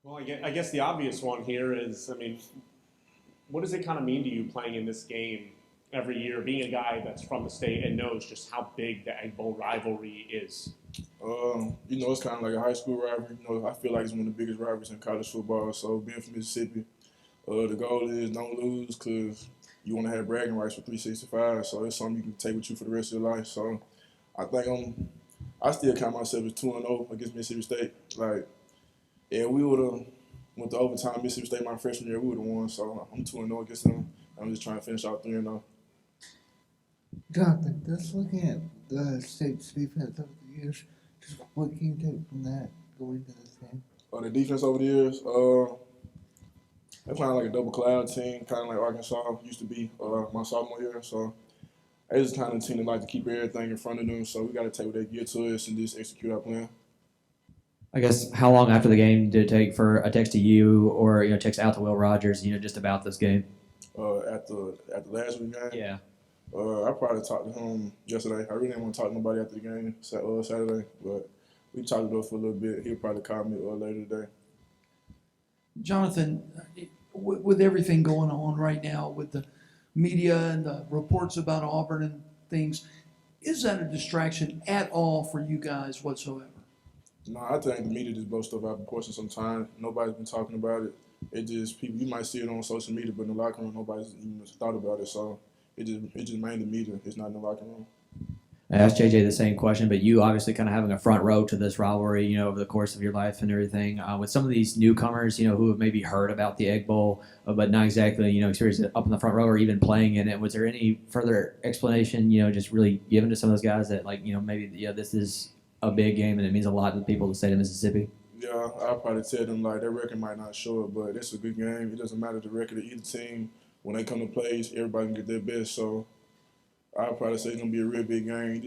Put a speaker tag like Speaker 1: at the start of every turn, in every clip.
Speaker 1: Well, I guess the obvious one here is, I mean, what does it kind of mean to you playing in this game every year, being a guy that's from the state and knows just how big the Egg Bowl rivalry is?
Speaker 2: It's kind of like a high school rivalry. I feel like it's one of the biggest rivalries in college football. So being from Mississippi, the goal is don't lose because you want to have bragging rights for 365. So it's something you can take with you for the rest of your life. So I think I still count myself as 2-0 against Mississippi State. Like, yeah, we would have went to overtime Mississippi State my freshman year. We would have won. So I'm 2-0 against them. I'm just trying to finish out 3-0.
Speaker 3: Jonathan, just looking at the state's defense over the years, just what can you take from that going into this game?
Speaker 2: The defense over the years, they're playing like a double cloud team, kind of like Arkansas used to be my sophomore year. So they just kind of team that like to keep everything in front of them. So we got to take what they get to us and just execute our plan.
Speaker 4: I guess how long after the game did it take for a text to you or text out to Will Rogers, just about this game?
Speaker 2: At the last week game,
Speaker 4: Yeah.
Speaker 2: I probably talked to him yesterday. I really didn't want to talk to nobody after the game Saturday, but we talked to him for a little bit. He'll probably call me later today.
Speaker 5: Jonathan, with everything going on right now with the media and the reports about Auburn and things, is that a distraction at all for you guys whatsoever?
Speaker 2: No, I think the media just blows stuff out of proportion sometimes. Nobody's been talking about it. It just people you might see it on social media, but in the locker room nobody's even thought about it. So it just mainly media. It's not in the locker room.
Speaker 4: I asked JJ the same question, but you obviously kind of having a front row to this rivalry, over the course of your life and everything. With some of these newcomers, who have maybe heard about the Egg Bowl, but not exactly, experienced it up in the front row or even playing in it. Was there any further explanation, just really given to some of those guys that, maybe, this is a big game and it means a lot to the people of the state of Mississippi?
Speaker 2: Yeah, I'll probably tell them, their record might not show it, but it's a good game. It doesn't matter the record of either team. When they come to plays, everybody can get their best. So I'll probably say it's going to be a real big game.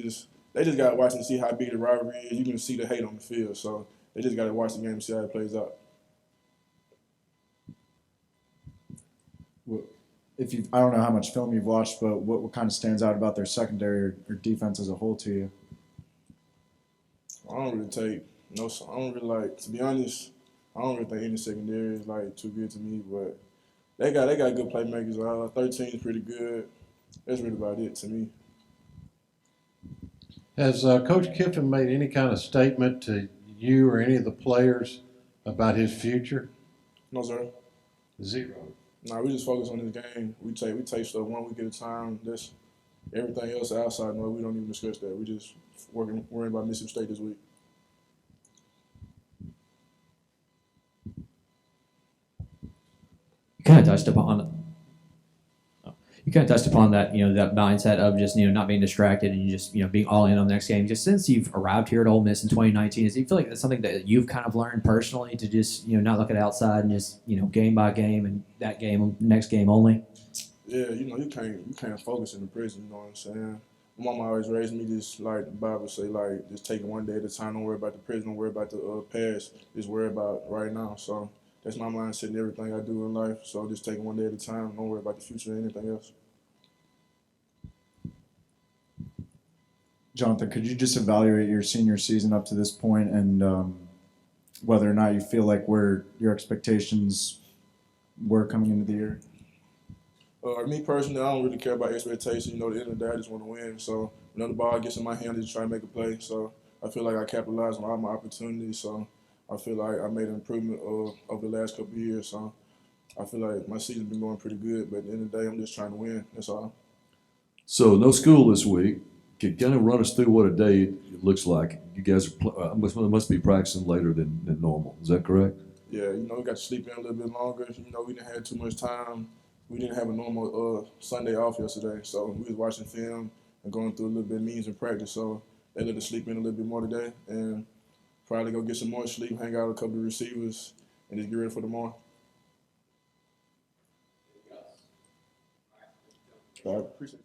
Speaker 2: They just got to watch and see how big the rivalry is. You can see the hate on the field. So they just got to watch the game and see how it plays out.
Speaker 6: Well, I don't know how much film you've watched, but what kind of stands out about their secondary or defense as a whole to you?
Speaker 2: I don't really to be honest, I don't really think any secondary is too good to me, but they got good playmakers. 13 is pretty good. That's really about it to me.
Speaker 7: Has Coach Kiffin made any kind of statement to you or any of the players about his future?
Speaker 2: No, sir.
Speaker 7: Zero.
Speaker 2: No, we just focus on this game. We take stuff 1 week at a time. That's everything else outside. No, we don't even discuss that. We just worrying about Mississippi State this week.
Speaker 4: You kind of touched upon that, that mindset of just, not being distracted and just, being all in on the next game. Just since you've arrived here at Ole Miss in 2019, do you feel like that's something that you've kind of learned personally to just, not look at outside and just, game by game and that game, next game only?
Speaker 2: Yeah, you can't focus in the prison, you know what I'm saying? My mama always raised me just like the Bible say, just take it one day at a time. Don't worry about the prison, don't worry about the past. Just worry about right now. So that's my mindset in everything I do in life. So just take it one day at a time. Don't worry about the future or anything else.
Speaker 6: Jonathan, could you just evaluate your senior season up to this point and whether or not you feel like where your expectations were coming into the year?
Speaker 2: Me personally, I don't really care about expectations. At the end of the day, I just want to win. So when the ball gets in my hand, I just try to make a play. So I feel like I capitalized on all my opportunities. So I feel like I made an improvement over the last couple of years. So I feel like my season's been going pretty good. But at the end of the day, I'm just trying to win. That's all.
Speaker 8: So no school this week. Can you kind of run us through what a day it looks like? You guys must be practicing later than normal. Is that correct?
Speaker 2: Yeah, we got to sleep in a little bit longer. We didn't have too much time. We didn't have a normal Sunday off yesterday, so we was watching film and going through a little bit of meetings and practice. So they let us sleep in a little bit more today and probably go get some more sleep, hang out with a couple of receivers, and just get ready for tomorrow. I appreciate it.